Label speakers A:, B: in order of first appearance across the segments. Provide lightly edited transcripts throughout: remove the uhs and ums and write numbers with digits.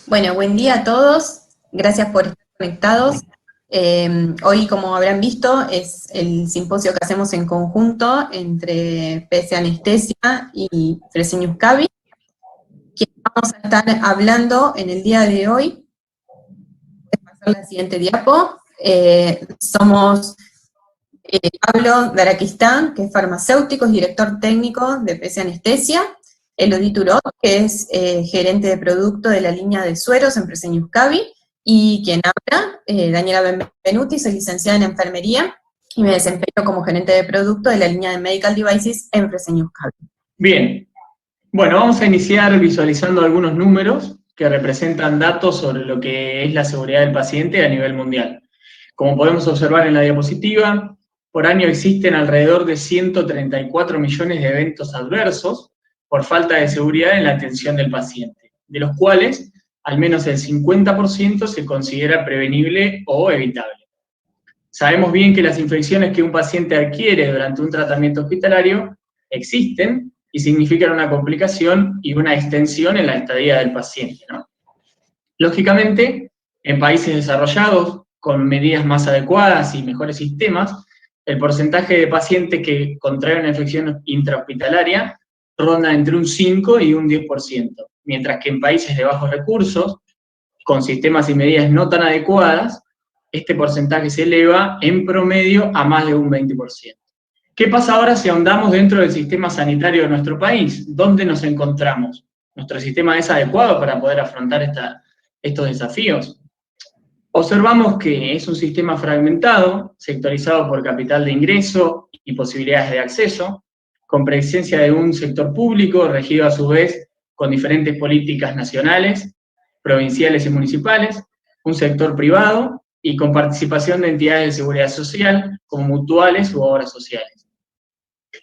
A: Bueno, buen día a todos. Gracias por estar conectados. Hoy, como habrán visto, es el simposio que hacemos en conjunto entre PC Anestesia y Fresenius Kabi, que vamos a estar hablando en el día de hoy. Voy a pasar la siguiente diapo. Somos Pablo Darakistán, que es farmacéutico, es director técnico de PC Anestesia, Elodie Turot, que es gerente de producto de la línea de sueros en Fresenius Kabi, y quien habla, Daniela Benvenuti, soy licenciada en enfermería y me desempeño como gerente de producto de la línea de medical devices en Fresenius Kabi.
B: Bien, bueno, vamos a iniciar visualizando algunos números que representan datos sobre lo que es la seguridad del paciente a nivel mundial. Como podemos observar en la diapositiva, por año existen alrededor de 134 millones de eventos adversos por falta de seguridad en la atención del paciente, de los cuales al menos el 50% se considera prevenible o evitable. Sabemos bien que las infecciones que un paciente adquiere durante un tratamiento hospitalario existen y significan una complicación y una extensión en la estadía del paciente, ¿no? Lógicamente, en países desarrollados, con medidas más adecuadas y mejores sistemas, el porcentaje de pacientes que contraen una infección intrahospitalaria ronda entre un 5 y un 10%, mientras que en países de bajos recursos, con sistemas y medidas no tan adecuadas, este porcentaje se eleva en promedio a más de un 20%. ¿Qué pasa ahora si ahondamos dentro del sistema sanitario de nuestro país? ¿Dónde nos encontramos? ¿Nuestro sistema es adecuado para poder afrontar estos desafíos? Observamos que es un sistema fragmentado, sectorizado por capital de ingreso y posibilidades de acceso, con presencia de un sector público regido a su vez con diferentes políticas nacionales, provinciales y municipales, un sector privado y con participación de entidades de seguridad social como mutuales u obras sociales.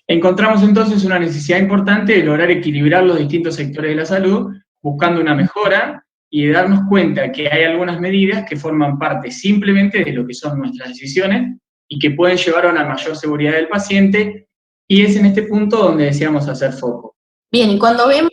B: Encontramos entonces una necesidad importante de lograr equilibrar los distintos sectores de la salud, buscando una mejora y de darnos cuenta que hay algunas medidas que forman parte simplemente de lo que son nuestras decisiones y que pueden llevar a una mayor seguridad del paciente, y es en este punto donde deseamos hacer foco.
A: Bien, y cuando vemos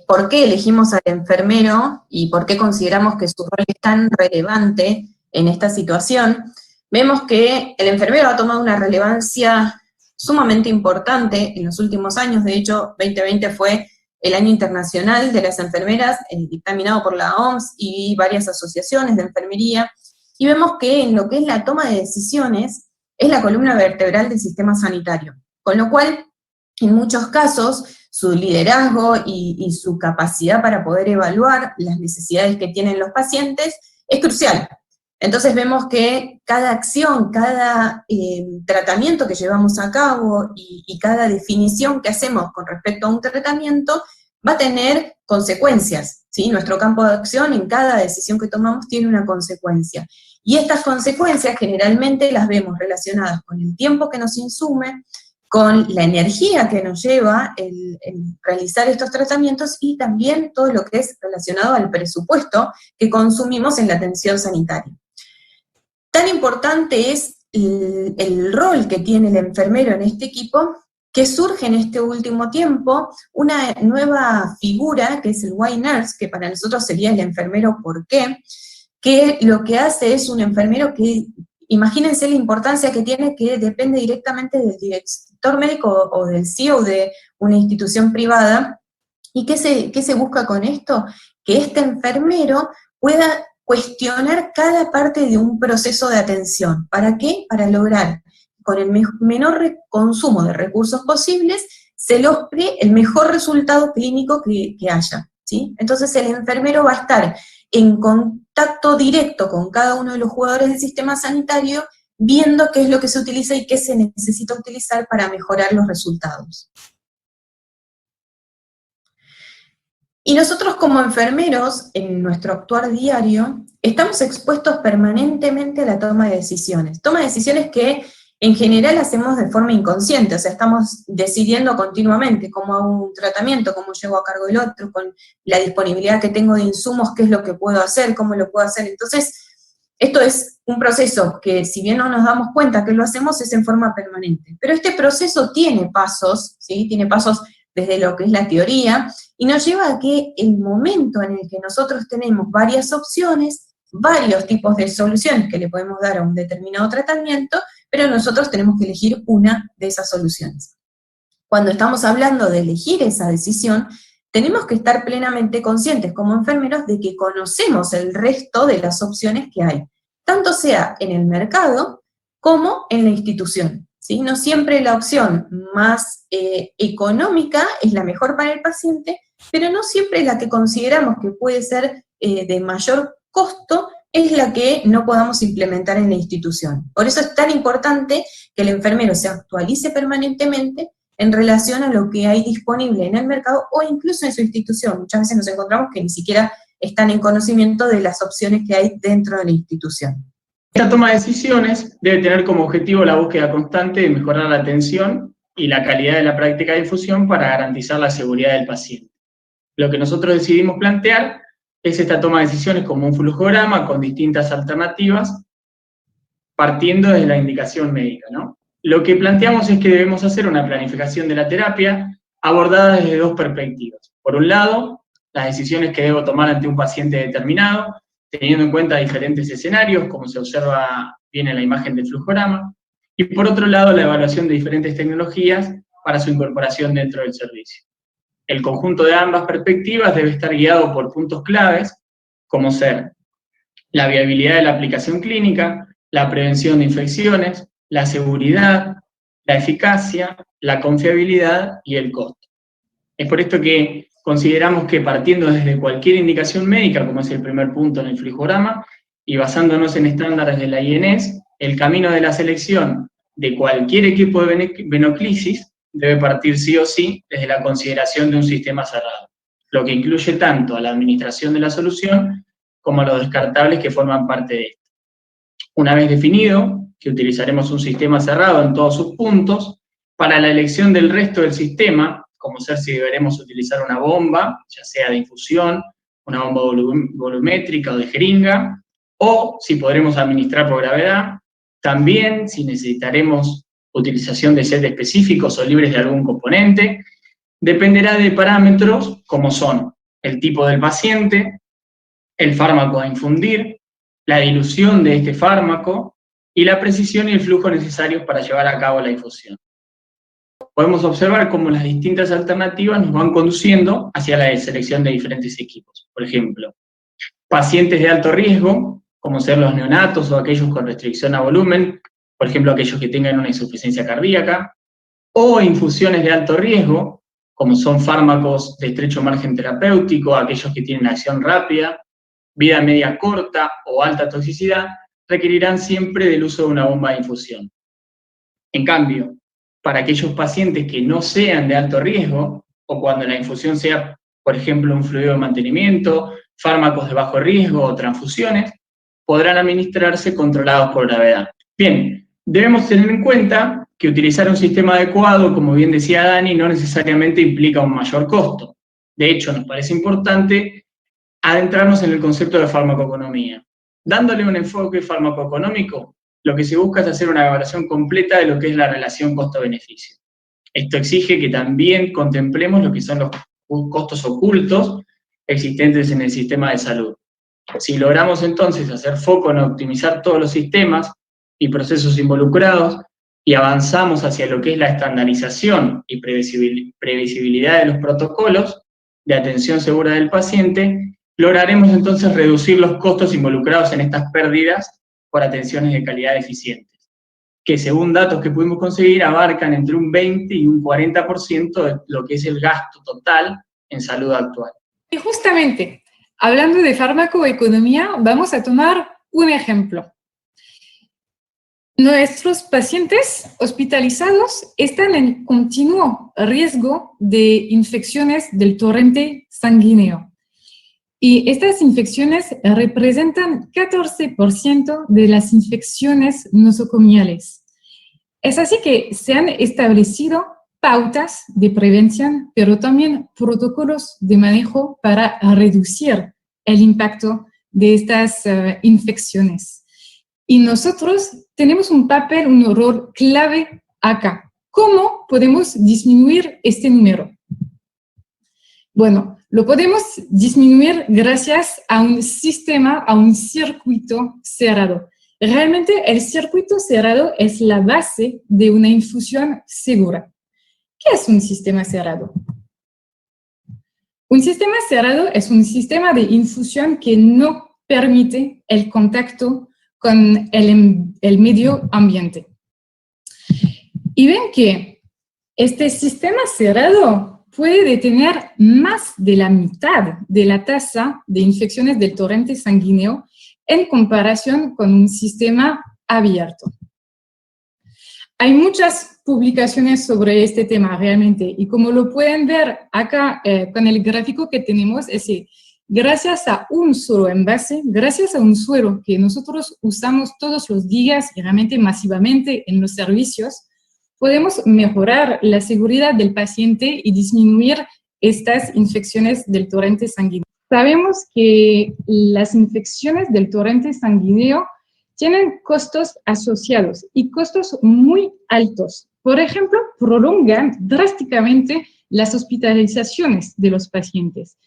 A: por qué elegimos al enfermero y por qué consideramos que su rol es tan relevante en esta situación, vemos que el enfermero ha tomado una relevancia sumamente importante en los últimos años. De hecho, 2020 fue el año internacional de las enfermeras, dictaminado por la OMS y varias asociaciones de enfermería, y vemos que en lo que es la toma de decisiones es la columna vertebral del sistema sanitario, con lo cual, en muchos casos, su liderazgo y su capacidad para poder evaluar las necesidades que tienen los pacientes es crucial. Entonces vemos que cada acción, cada tratamiento que llevamos a cabo y cada definición que hacemos con respecto a un tratamiento va a tener consecuencias, ¿sí? Nuestro campo de acción en cada decisión que tomamos tiene una consecuencia. Y estas consecuencias generalmente las vemos relacionadas con el tiempo que nos insume, con la energía que nos lleva el realizar estos tratamientos y también todo lo que es relacionado al presupuesto que consumimos en la atención sanitaria. Tan importante es el rol que tiene el enfermero en este equipo, que surge en este último tiempo una nueva figura, que es el White Nurse, que para nosotros sería el enfermero ¿por qué?, que lo que hace es un enfermero que, imagínense la importancia que tiene, que depende directamente del director médico o del CEO de una institución privada. ¿Y qué se busca con esto? Que este enfermero pueda cuestionar cada parte de un proceso de atención. ¿Para qué? Para lograr, con el menor consumo de recursos posibles, se logre el mejor resultado clínico que haya, ¿sí? Entonces el enfermero va a estar en contacto directo con cada uno de los jugadores del sistema sanitario, viendo qué es lo que se utiliza y qué se necesita utilizar para mejorar los resultados. Y nosotros como enfermeros, en nuestro actuar diario, estamos expuestos permanentemente a la toma de decisiones que en general hacemos de forma inconsciente, o sea, estamos decidiendo continuamente cómo hago un tratamiento, cómo llevo a cargo el otro, con la disponibilidad que tengo de insumos, qué es lo que puedo hacer, cómo lo puedo hacer. Entonces, esto es un proceso que, si bien no nos damos cuenta que lo hacemos, es en forma permanente. Pero este proceso tiene pasos, ¿sí? Tiene pasos desde lo que es la teoría, y nos lleva a que el momento en el que nosotros tenemos varias opciones, varios tipos de soluciones que le podemos dar a un determinado tratamiento, pero nosotros tenemos que elegir una de esas soluciones. Cuando estamos hablando de elegir esa decisión, tenemos que estar plenamente conscientes como enfermeros de que conocemos el resto de las opciones que hay, tanto sea en el mercado como en la institución, ¿sí? No siempre la opción más económica es la mejor para el paciente, pero no siempre la que consideramos que puede ser de mayor costo es la que no podamos implementar en la institución. Por eso es tan importante que el enfermero se actualice permanentemente en relación a lo que hay disponible en el mercado o incluso en su institución. Muchas veces nos encontramos que ni siquiera están en conocimiento de las opciones que hay dentro de la institución.
B: Esta toma de decisiones debe tener como objetivo la búsqueda constante de mejorar la atención y la calidad de la práctica de infusión para garantizar la seguridad del paciente. Lo que nosotros decidimos plantear es esta toma de decisiones como un flujograma con distintas alternativas, partiendo desde la indicación médica, ¿no? Lo que planteamos es que debemos hacer una planificación de la terapia abordada desde dos perspectivas. Por un lado, las decisiones que debo tomar ante un paciente determinado, teniendo en cuenta diferentes escenarios, como se observa bien en la imagen del flujograma, y por otro lado, la evaluación de diferentes tecnologías para su incorporación dentro del servicio. El conjunto de ambas perspectivas debe estar guiado por puntos claves, como ser la viabilidad de la aplicación clínica, la prevención de infecciones, la seguridad, la eficacia, la confiabilidad y el costo. Es por esto que consideramos que partiendo desde cualquier indicación médica, como es el primer punto en el flujograma, y basándonos en estándares de la INS, el camino de la selección de cualquier equipo de venoclisis debe partir sí o sí desde la consideración de un sistema cerrado, lo que incluye tanto a la administración de la solución como a los descartables que forman parte de esto. Una vez definido que utilizaremos un sistema cerrado en todos sus puntos, para la elección del resto del sistema, como ser si deberemos utilizar una bomba, ya sea de infusión, una bomba volumétrica o de jeringa, o si podremos administrar por gravedad, también si necesitaremos utilización de set específicos o libres de algún componente, dependerá de parámetros como son el tipo del paciente, el fármaco a infundir, la dilución de este fármaco y la precisión y el flujo necesarios para llevar a cabo la infusión. Podemos observar cómo las distintas alternativas nos van conduciendo hacia la selección de diferentes equipos. Por ejemplo, pacientes de alto riesgo, como ser los neonatos o aquellos con restricción a volumen, por ejemplo, aquellos que tengan una insuficiencia cardíaca, o infusiones de alto riesgo, como son fármacos de estrecho margen terapéutico, aquellos que tienen acción rápida, vida media corta o alta toxicidad, requerirán siempre del uso de una bomba de infusión. En cambio, para aquellos pacientes que no sean de alto riesgo, o cuando la infusión sea, por ejemplo, un fluido de mantenimiento, fármacos de bajo riesgo o transfusiones, podrán administrarse controlados por gravedad. Bien, debemos tener en cuenta que utilizar un sistema adecuado, como bien decía Dani, no necesariamente implica un mayor costo. De hecho, nos parece importante adentrarnos en el concepto de farmacoeconomía. Dándole un enfoque farmacoeconómico, lo que se busca es hacer una evaluación completa de lo que es la relación costo-beneficio. Esto exige que también contemplemos lo que son los costos ocultos existentes en el sistema de salud. Si logramos entonces hacer foco en optimizar todos los sistemas y procesos involucrados y avanzamos hacia lo que es la estandarización y previsibilidad de los protocolos de atención segura del paciente, lograremos entonces reducir los costos involucrados en estas pérdidas por atenciones de calidad eficientes, que según datos que pudimos conseguir abarcan entre un 20 y un 40% de lo que es el gasto total en salud actual.
C: Y justamente, hablando de farmacoeconomía, vamos a tomar un ejemplo. Nuestros pacientes hospitalizados están en continuo riesgo de infecciones del torrente sanguíneo. Y estas infecciones representan 14% de las infecciones nosocomiales. Es así que se han establecido pautas de prevención, pero también protocolos de manejo para reducir el impacto de estas infecciones. Y nosotros tenemos un papel, un rol clave acá. ¿Cómo podemos disminuir este número? Bueno, lo podemos disminuir gracias a un sistema, a un circuito cerrado. Realmente el circuito cerrado es la base de una infusión segura. ¿Qué es un sistema cerrado? Un sistema cerrado es un sistema de infusión que no permite el contacto con el medio ambiente. Y ven que este sistema cerrado puede detener más de la mitad de la tasa de infecciones del torrente sanguíneo en comparación con un sistema abierto. Hay muchas publicaciones sobre este tema realmente, y como lo pueden ver acá con el gráfico que tenemos, es que gracias a un solo envase, gracias a un suero que nosotros usamos todos los días y realmente masivamente en los servicios, podemos mejorar la seguridad del paciente y disminuir estas infecciones del torrente sanguíneo. Sabemos que las infecciones del torrente sanguíneo tienen costos asociados y costos muy altos. Por ejemplo, prolongan drásticamente las hospitalizaciones de los pacientes.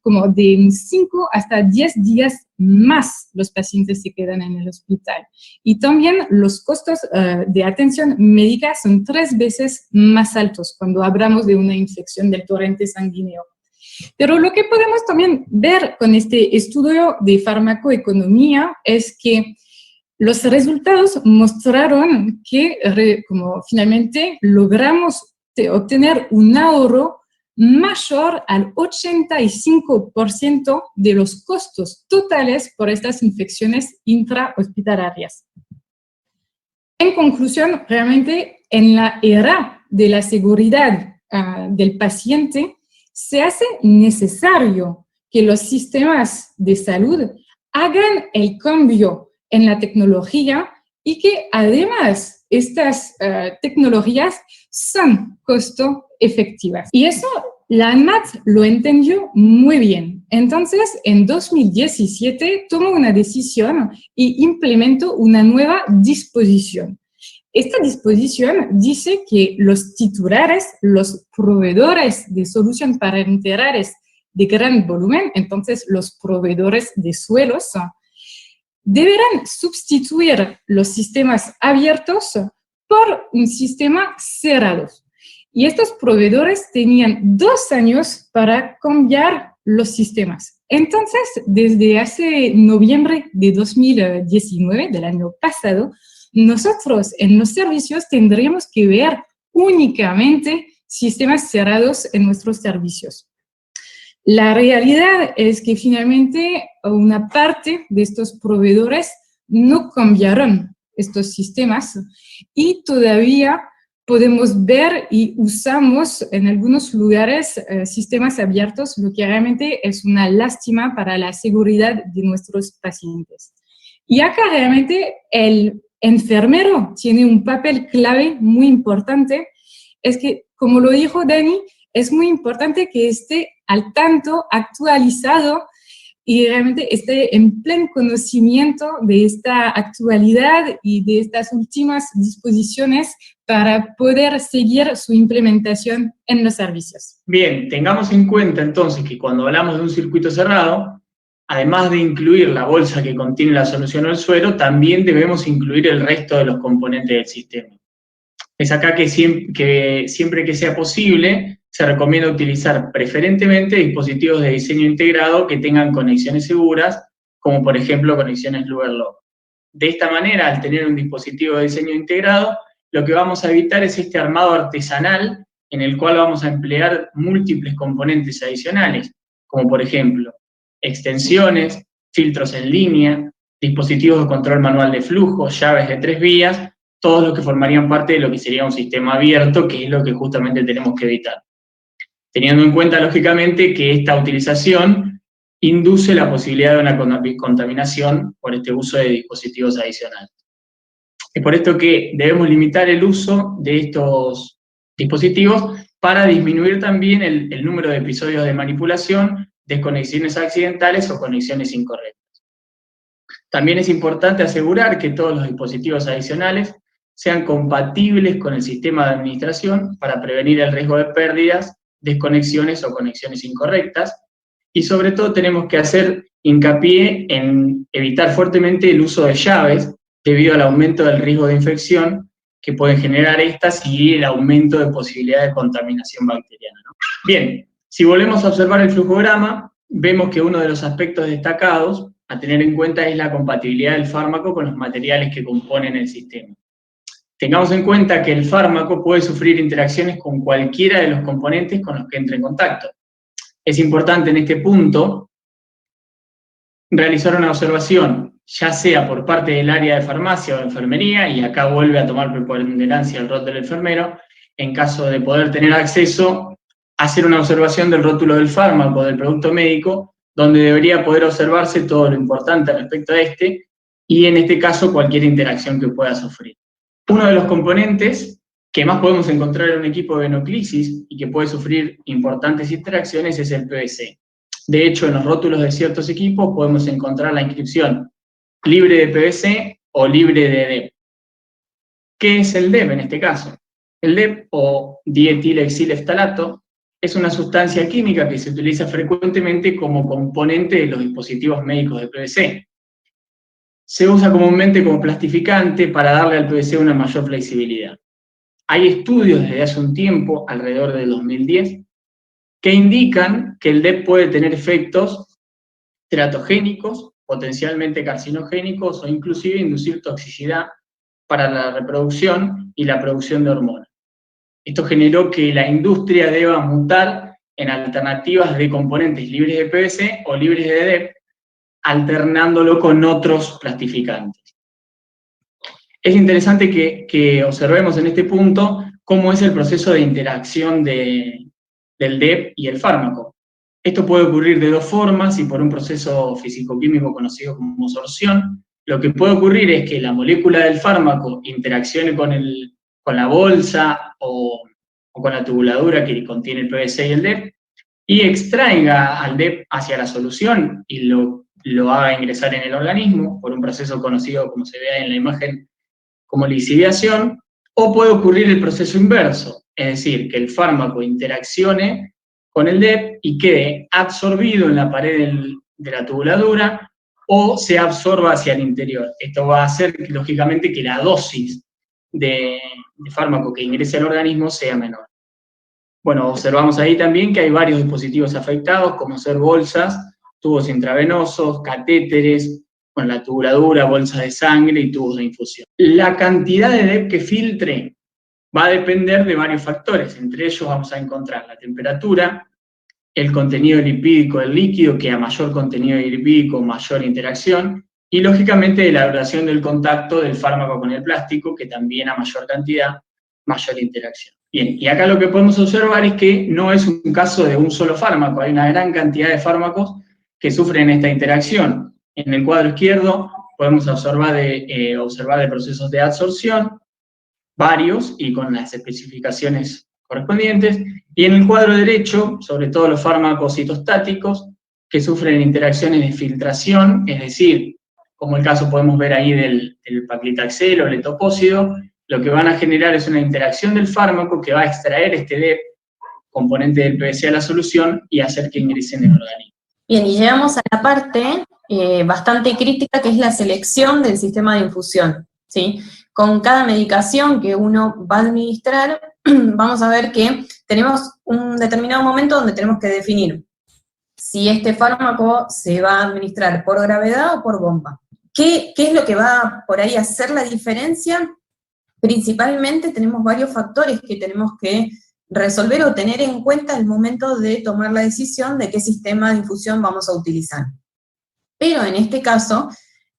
C: Como de 5 hasta 10 días más los pacientes se quedan en el hospital. Y también los costos de atención médica son 3 veces más altos cuando hablamos de una infección del torrente sanguíneo. Pero lo que podemos también ver con este estudio de farmacoeconomía es que los resultados mostraron que finalmente logramos obtener un ahorro mayor al 85% de los costos totales por estas infecciones intrahospitalarias. En conclusión, realmente en la era de la seguridad del paciente, se hace necesario que los sistemas de salud hagan el cambio en la tecnología y que además estas tecnologías son costo efectivas. Y eso la ANMAT lo entendió muy bien. Entonces, en 2017 tomó una decisión y implementó una nueva disposición. Esta disposición dice que los titulares, los proveedores de soluciones parenterares de gran volumen, entonces los proveedores de suelos, deberán sustituir los sistemas abiertos por un sistema cerrado. Y estos proveedores tenían 2 años para cambiar los sistemas. Entonces, desde hace noviembre de 2019, del año pasado, nosotros en los servicios tendríamos que ver únicamente sistemas cerrados en nuestros servicios. La realidad es que finalmente una parte de estos proveedores no cambiaron estos sistemas y todavía podemos ver y usamos en algunos lugares sistemas abiertos, lo que realmente es una lástima para la seguridad de nuestros pacientes. Y acá realmente el enfermero tiene un papel clave muy importante. Es que, como lo dijo Dani, es muy importante que esté al tanto, actualizado y realmente esté en pleno conocimiento de esta actualidad y de estas últimas disposiciones para poder seguir su implementación en los servicios.
B: Bien, tengamos en cuenta entonces que cuando hablamos de un circuito cerrado, además de incluir la bolsa que contiene la solución o el suero, también debemos incluir el resto de los componentes del sistema. Es acá que siempre que sea posible, se recomienda utilizar preferentemente dispositivos de diseño integrado que tengan conexiones seguras, como por ejemplo conexiones Luer-Lock. De esta manera, al tener un dispositivo de diseño integrado, lo que vamos a evitar es este armado artesanal en el cual vamos a emplear múltiples componentes adicionales, como por ejemplo extensiones, filtros en línea, dispositivos de control manual de flujo, llaves de 3 vías, todos los que formarían parte de lo que sería un sistema abierto, que es lo que justamente tenemos que evitar. Teniendo en cuenta, lógicamente, que esta utilización induce la posibilidad de una contaminación por este uso de dispositivos adicionales. Es por esto que debemos limitar el uso de estos dispositivos para disminuir también el número de episodios de manipulación, desconexiones accidentales o conexiones incorrectas. También es importante asegurar que todos los dispositivos adicionales sean compatibles con el sistema de administración para prevenir el riesgo de pérdidas desconexiones o conexiones incorrectas, y sobre todo tenemos que hacer hincapié en evitar fuertemente el uso de llaves debido al aumento del riesgo de infección que pueden generar estas y el aumento de posibilidad de contaminación bacteriana, ¿no? Bien, si volvemos a observar el flujograma, vemos que uno de los aspectos destacados a tener en cuenta es la compatibilidad del fármaco con los materiales que componen el sistema. Tengamos en cuenta que el fármaco puede sufrir interacciones con cualquiera de los componentes con los que entre en contacto. Es importante en este punto realizar una observación, ya sea por parte del área de farmacia o de enfermería, y acá vuelve a tomar preponderancia el rol del enfermero, en caso de poder tener acceso, hacer una observación del rótulo del fármaco, del producto médico, donde debería poder observarse todo lo importante respecto a este, y en este caso cualquier interacción que pueda sufrir. Uno de los componentes que más podemos encontrar en un equipo de venoclisis y que puede sufrir importantes interacciones es el PVC. De hecho, en los rótulos de ciertos equipos podemos encontrar la inscripción libre de PVC o libre de DEP. ¿Qué es el DEP en este caso? El DEP, o dietilexilftalato, es una sustancia química que se utiliza frecuentemente como componente de los dispositivos médicos de PVC. Se usa comúnmente como plastificante para darle al PVC una mayor flexibilidad. Hay estudios desde hace un tiempo, alrededor del 2010, que indican que el DEP puede tener efectos teratogénicos, potencialmente carcinogénicos o inclusive inducir toxicidad para la reproducción y la producción de hormonas. Esto generó que la industria deba mutar en alternativas de componentes libres de PVC o libres de DEP, alternándolo con otros plastificantes. Es interesante que observemos en este punto cómo es el proceso de interacción del DEP y el fármaco. Esto puede ocurrir de dos formas y por un proceso físico-químico conocido como sorción. Lo que puede ocurrir es que la molécula del fármaco interaccione con la bolsa o con la tubuladura que contiene el PVC y el DEP y extraiga al DEP hacia la solución y lo haga ingresar en el organismo por un proceso conocido, como se ve en la imagen, como lisiviación, o puede ocurrir el proceso inverso, es decir, que el fármaco interaccione con el DEP y quede absorbido en la pared de la tubuladura o se absorba hacia el interior. Esto va a hacer, lógicamente, que la dosis de fármaco que ingrese al organismo sea menor. Bueno, observamos ahí también que hay varios dispositivos afectados, como ser bolsas, tubos intravenosos, catéteres, con la tubuladura, bolsas de sangre y tubos de infusión. La cantidad de DEP que filtre va a depender de varios factores. Entre ellos vamos a encontrar la temperatura, el contenido lipídico del líquido, que a mayor contenido lipídico, mayor interacción, y lógicamente de la duración del contacto del fármaco con el plástico, que también a mayor cantidad, mayor interacción. Bien, y acá lo que podemos observar es que no es un caso de un solo fármaco, hay una gran cantidad de fármacos que sufren esta interacción. En el cuadro izquierdo podemos observar de procesos de absorción, varios y con las especificaciones correspondientes, y en el cuadro derecho, sobre todo los fármacos citostáticos, que sufren interacciones de filtración, es decir, como el caso podemos ver ahí del paclitaxel o el etopósido, lo que van a generar es una interacción del fármaco que va a extraer este DEP, componente del PVC, a la solución y hacer que ingrese en el organismo.
A: Bien, y llegamos a la parte bastante crítica, que es la selección del sistema de infusión, ¿sí? Con cada medicación que uno va a administrar, vamos a ver que tenemos un determinado momento donde tenemos que definir si este fármaco se va a administrar por gravedad o por bomba. ¿Qué es lo que va por ahí a hacer la diferencia? Principalmente tenemos varios factores que tenemos que resolver o tener en cuenta al momento de tomar la decisión de qué sistema de infusión vamos a utilizar. Pero en este caso,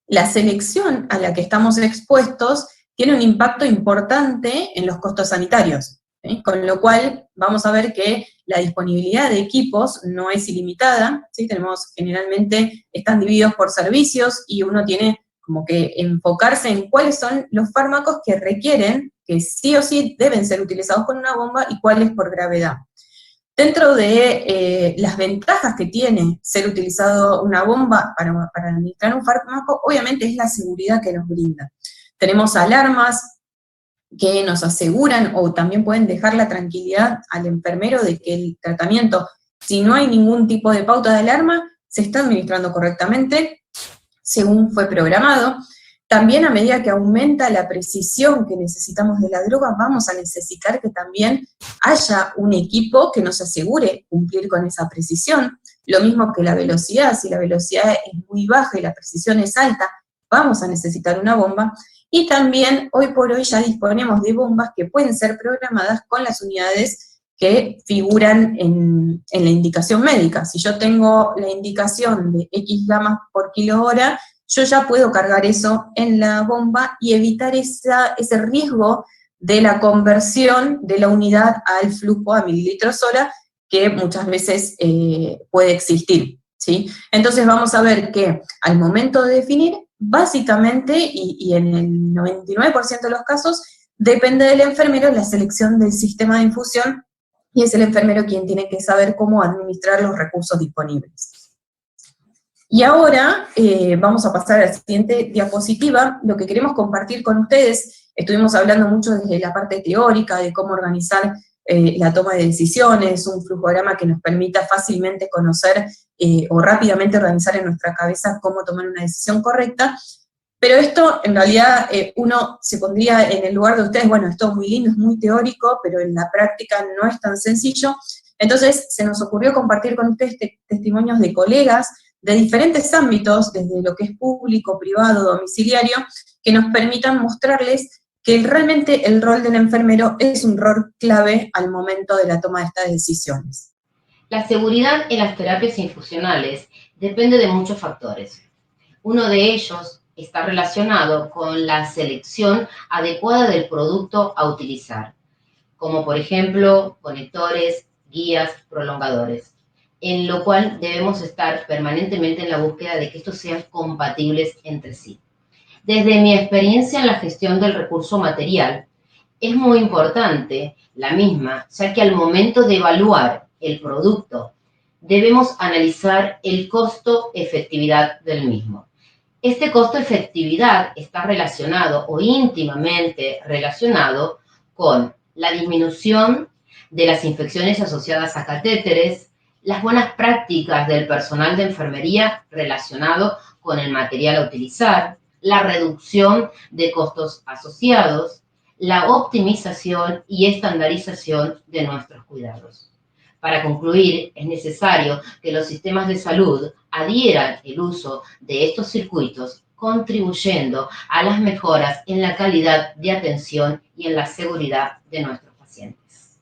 A: la selección a la que estamos expuestos tiene un impacto importante en los costos sanitarios, ¿sí? Con lo cual vamos a ver que la disponibilidad de equipos no es ilimitada, ¿sí? Generalmente están divididos por servicios y uno tiene como que enfocarse en cuáles son los fármacos que requieren, que sí o sí deben ser utilizados con una bomba y cuáles por gravedad. Dentro de las ventajas que tiene ser utilizado una bomba para administrar un fármaco, obviamente es la seguridad que nos brinda. Tenemos alarmas que nos aseguran o también pueden dejar la tranquilidad al enfermero de que el tratamiento, si no hay ningún tipo de pauta de alarma, se está administrando correctamente según fue programado. También a medida que aumenta la precisión que necesitamos de la droga, vamos a necesitar que también haya un equipo que nos asegure cumplir con esa precisión. Lo mismo que la velocidad, si la velocidad es muy baja y la precisión es alta, vamos a necesitar una bomba. Y también, hoy por hoy, ya disponemos de bombas que pueden ser programadas con las unidades que figuran en la indicación médica. Si yo tengo la indicación de X gamas por kilo hora, yo ya puedo cargar eso en la bomba y evitar ese riesgo de la conversión de la unidad al flujo a mililitros hora, que muchas veces puede existir, ¿sí? Entonces vamos a ver que al momento de definir, básicamente, y en el 99% de los casos, depende del enfermero la selección del sistema de infusión, y es el enfermero quien tiene que saber cómo administrar los recursos disponibles. Y ahora vamos a pasar a la siguiente diapositiva. Lo que queremos compartir con ustedes, estuvimos hablando mucho desde la parte teórica de cómo organizar la toma de decisiones, un flujograma que nos permita fácilmente conocer o rápidamente organizar en nuestra cabeza cómo tomar una decisión correcta, pero esto en realidad uno se pondría en el lugar de ustedes, bueno, esto es muy lindo, es muy teórico, pero en la práctica no es tan sencillo. Entonces se nos ocurrió compartir con ustedes testimonios de colegas de diferentes ámbitos, desde lo que es público, privado, domiciliario, que nos permitan mostrarles que realmente el rol del enfermero es un rol clave al momento de la toma de estas decisiones.
D: La seguridad en las terapias infusionales depende de muchos factores. Uno de ellos está relacionado con la selección adecuada del producto a utilizar, como por ejemplo conectores, guías, prolongadores, en lo cual debemos estar permanentemente en la búsqueda de que estos sean compatibles entre sí. Desde mi experiencia en la gestión del recurso material, es muy importante la misma, ya que al momento de evaluar el producto, debemos analizar el costo-efectividad del mismo. Este costo-efectividad está relacionado o íntimamente relacionado con la disminución de las infecciones asociadas a catéteres, las buenas prácticas del personal de enfermería relacionado con el material a utilizar, la reducción de costos asociados, la optimización y estandarización de nuestros cuidados. Para concluir, es necesario que los sistemas de salud adhieran el uso de estos circuitos, contribuyendo a las mejoras en la calidad de atención y en la seguridad de nuestros pacientes.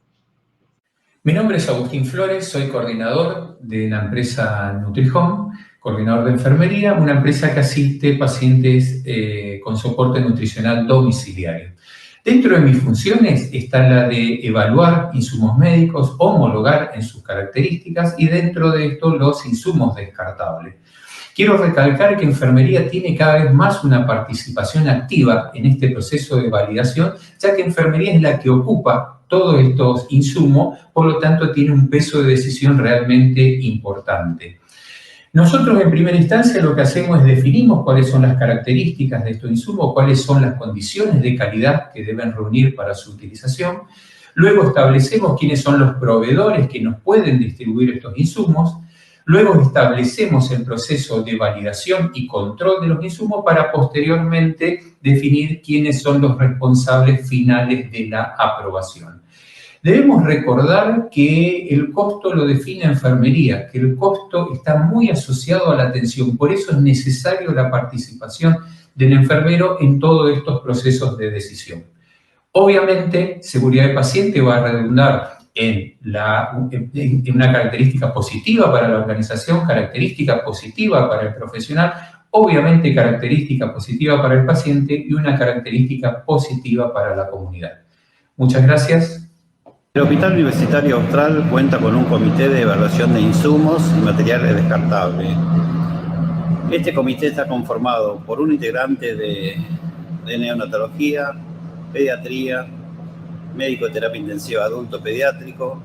E: Mi nombre es Agustín Flores, soy coordinador de la empresa NutriHome, coordinador de enfermería, una empresa que asiste pacientes con soporte nutricional domiciliario. Dentro de mis funciones está la de evaluar insumos médicos, homologar en sus características y dentro de esto los insumos descartables. Quiero recalcar que enfermería tiene cada vez más una participación activa en este proceso de validación, ya que enfermería es la que ocupa todos estos insumos, por lo tanto tiene un peso de decisión realmente importante. Nosotros en primera instancia lo que hacemos es definimos cuáles son las características de estos insumos, cuáles son las condiciones de calidad que deben reunir para su utilización. Luego establecemos quiénes son los proveedores que nos pueden distribuir estos insumos. Luego establecemos el proceso de validación y control de los insumos para posteriormente definir quiénes son los responsables finales de la aprobación. Debemos recordar que el costo lo define enfermería, que el costo está muy asociado a la atención, por eso es necesario la participación del enfermero en todos estos procesos de decisión. Obviamente, seguridad del paciente va a redundar en una característica positiva para la organización, característica positiva para el profesional, obviamente característica positiva para el paciente y una característica positiva para la comunidad. Muchas gracias.
F: El Hospital Universitario Austral cuenta con un comité de evaluación de insumos y materiales descartables. Este comité está conformado por un integrante de neonatología, pediatría, médico de terapia intensiva adulto pediátrico,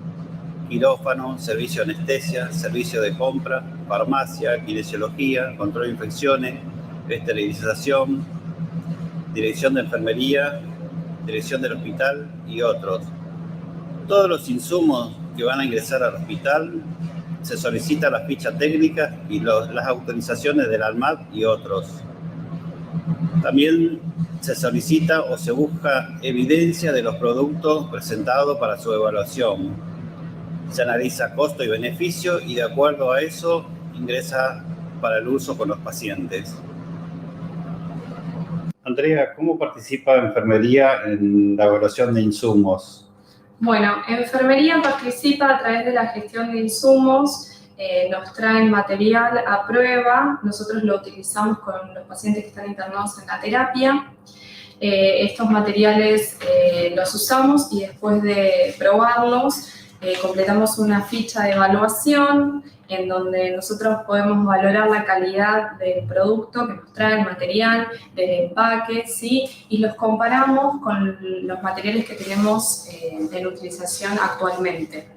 F: quirófano, servicio de anestesia, servicio de compra, farmacia, kinesiología, control de infecciones, esterilización, dirección de enfermería dirección del hospital y otros. Todos los insumos que van a ingresar al hospital se solicita la ficha técnica y las autorizaciones del ANMAT y otros. También se solicita o se busca evidencia de los productos presentados para su evaluación. Se analiza costo y beneficio y de acuerdo a eso ingresa para el uso con los pacientes. Andrea, ¿cómo participa enfermería en la evaluación de insumos?
G: Bueno, enfermería participa a través de la gestión de insumos, nos traen material a prueba, nosotros lo utilizamos con los pacientes que están internados en la terapia. Estos materiales los usamos y después de probarlos completamos una ficha de evaluación en donde nosotros podemos valorar la calidad del producto que nos trae el material, del empaque, ¿sí? Y los comparamos con los materiales que tenemos en utilización actualmente.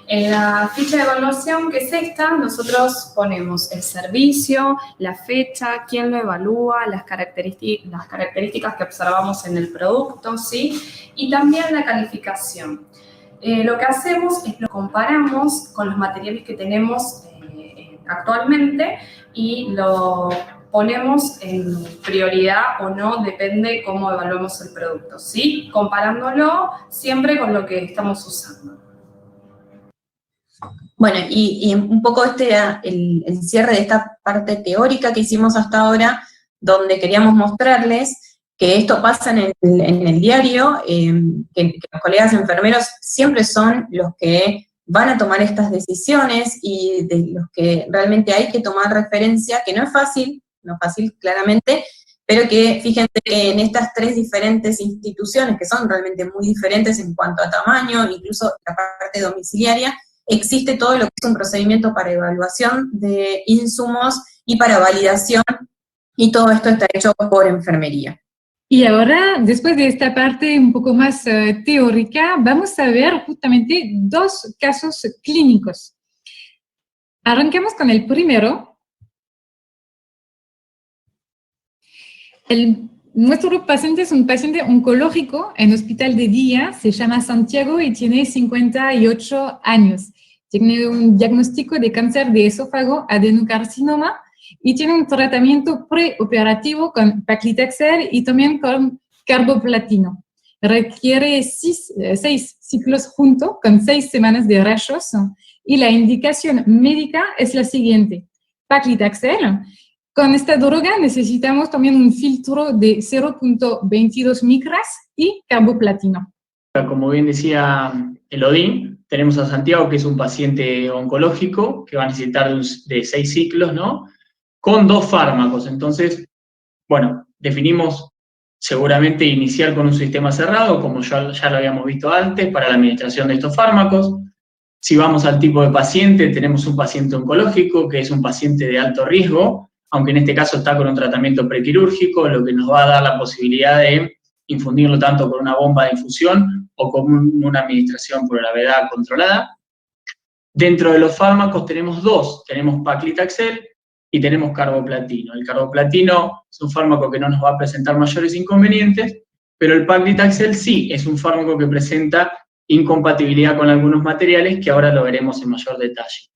G: En la ficha de evaluación, que es esta, nosotros ponemos el servicio, la fecha, quién lo evalúa, las características que observamos en el producto, ¿sí? Y también la calificación. Lo que hacemos es lo comparamos con los materiales que tenemos actualmente y lo ponemos en prioridad o no, depende cómo evaluemos el producto, ¿sí? Comparándolo siempre con lo que estamos usando.
A: Bueno, y un poco este era el cierre de esta parte teórica que hicimos hasta ahora, donde queríamos mostrarles que esto pasa en el diario, que los colegas enfermeros siempre son los que van a tomar estas decisiones y de los que realmente hay que tomar referencia, que no es fácil claramente, pero que fíjense que en estas tres diferentes instituciones, que son realmente muy diferentes en cuanto a tamaño, incluso la parte domiciliaria, existe todo lo que es un procedimiento para evaluación de insumos y para validación, y todo esto está hecho por enfermería.
C: Y ahora, después de esta parte un poco más teórica, vamos a ver justamente dos casos clínicos. Arrancamos con el primero. Nuestro paciente es un paciente oncológico en hospital de día, se llama Santiago y tiene 58 años. Tiene un diagnóstico de cáncer de esófago, adenocarcinoma, y tiene un tratamiento preoperativo con paclitaxel y también con carboplatino. Requiere 6 ciclos juntos, con 6 semanas de rayos, y la indicación médica es la siguiente. Paclitaxel. Con esta droga necesitamos también un filtro de 0.22 micras y carboplatino.
B: Como bien decía Elodie, tenemos a Santiago, que es un paciente oncológico, que va a necesitar de 6 ciclos, ¿no? Con 2 fármacos. Entonces, bueno, definimos seguramente iniciar con un sistema cerrado, como ya lo habíamos visto antes, para la administración de estos fármacos. Si vamos al tipo de paciente, tenemos un paciente oncológico, que es un paciente de alto riesgo, aunque en este caso está con un tratamiento prequirúrgico, lo que nos va a dar la posibilidad de infundirlo tanto con una bomba de infusión o con una administración por gravedad controlada. Dentro de los fármacos tenemos 2, tenemos paclitaxel y tenemos carboplatino. El carboplatino es un fármaco que no nos va a presentar mayores inconvenientes, pero el paclitaxel sí es un fármaco que presenta incompatibilidad con algunos materiales, que ahora lo veremos en mayor detalle.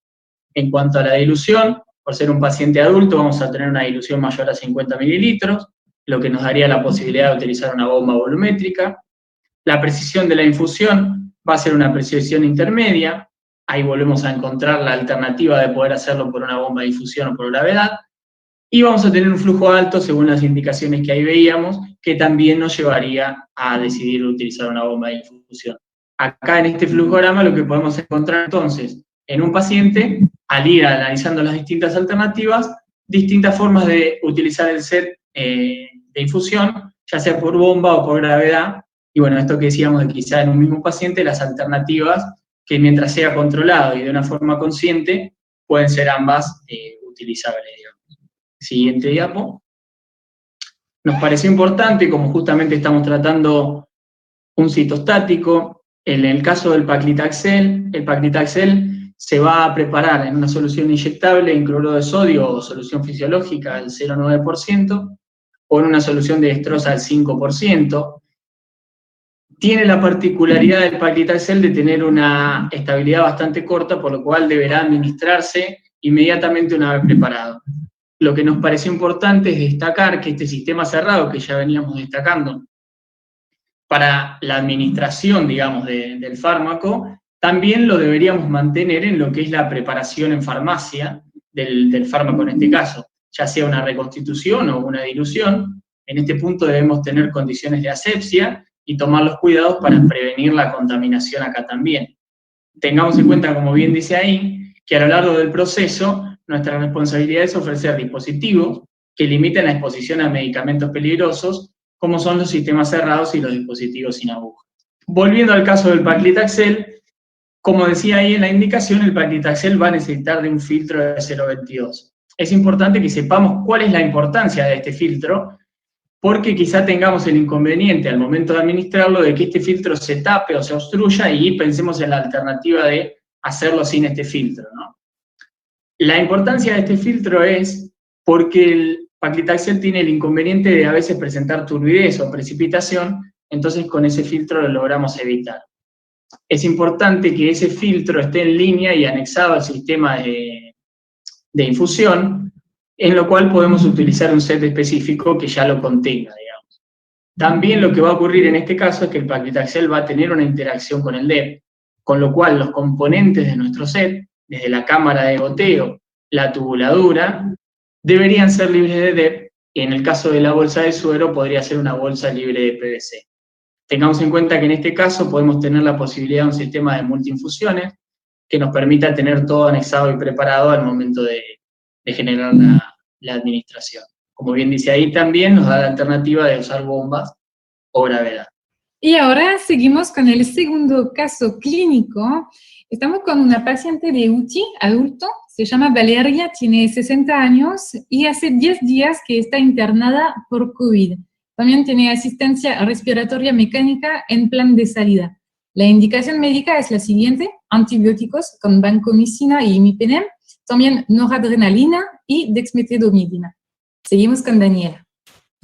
B: En cuanto a la dilución, por ser un paciente adulto vamos a tener una dilución mayor a 50 mililitros, lo que nos daría la posibilidad de utilizar una bomba volumétrica. La precisión de la infusión va a ser una precisión intermedia. Ahí volvemos a encontrar la alternativa de poder hacerlo por una bomba de infusión o por gravedad. Y vamos a tener un flujo alto según las indicaciones que ahí veíamos, que también nos llevaría a decidir utilizar una bomba de infusión. Acá en este flujograma lo que podemos encontrar entonces en un paciente, al ir analizando las distintas alternativas, distintas formas de utilizar el set de infusión, ya sea por bomba o por gravedad. Y bueno, esto que decíamos de quizá en un mismo paciente, las alternativas que mientras sea controlado y de una forma consciente, pueden ser ambas utilizables, digamos. Siguiente diapo. Nos pareció importante, como justamente estamos tratando un citostático, en el caso del paclitaxel, el paclitaxel se va a preparar en una solución inyectable en cloruro de sodio o solución fisiológica al 0,9%, o en una solución de dextrosa al 5%. tiene la particularidad del paclitaxel de tener una estabilidad bastante corta, por lo cual deberá administrarse inmediatamente una vez preparado. Lo que nos pareció importante es destacar que este sistema cerrado, que ya veníamos destacando, para la administración, digamos, del fármaco, también lo deberíamos mantener en lo que es la preparación en farmacia del fármaco en este caso, ya sea una reconstitución o una dilución. En este punto debemos tener condiciones de asepsia y tomar los cuidados para prevenir la contaminación acá también. Tengamos en cuenta, como bien dice ahí, que a lo largo del proceso nuestra responsabilidad es ofrecer dispositivos que limiten la exposición a medicamentos peligrosos, como son los sistemas cerrados y los dispositivos sin aguja. Volviendo al caso del paclitaxel, como decía ahí en la indicación, el paclitaxel va a necesitar de un filtro de 0,22. Es importante que sepamos cuál es la importancia de este filtro, porque quizá tengamos el inconveniente al momento de administrarlo de que este filtro se tape o se obstruya y pensemos en la alternativa de hacerlo sin este filtro, ¿no? La importancia de este filtro es porque el paclitaxel tiene el inconveniente de a veces presentar turbidez o precipitación, entonces con ese filtro lo logramos evitar. Es importante que ese filtro esté en línea y anexado al sistema de infusión, en lo cual podemos utilizar un set específico que ya lo contenga, digamos. También lo que va a ocurrir en este caso es que el paclitaxel va a tener una interacción con el DEP, con lo cual los componentes de nuestro set, desde la cámara de goteo, la tubuladura, deberían ser libres de DEP, y en el caso de la bolsa de suero podría ser una bolsa libre de PVC. Tengamos en cuenta que en este caso podemos tener la posibilidad de un sistema de multiinfusiones que nos permita tener todo anexado y preparado al momento de generar la administración. Como bien dice ahí, también nos da la alternativa de usar bombas o gravedad.
C: Y ahora seguimos con el segundo caso clínico. Estamos con una paciente de UTI, adulto, se llama Valeria, tiene 60 años y hace 10 días que está internada por COVID. También tiene asistencia respiratoria mecánica en plan de salida. La indicación médica es la siguiente: antibióticos con vancomicina y imipenem, también noradrenalina y dexmedetomidina. Seguimos con Daniela.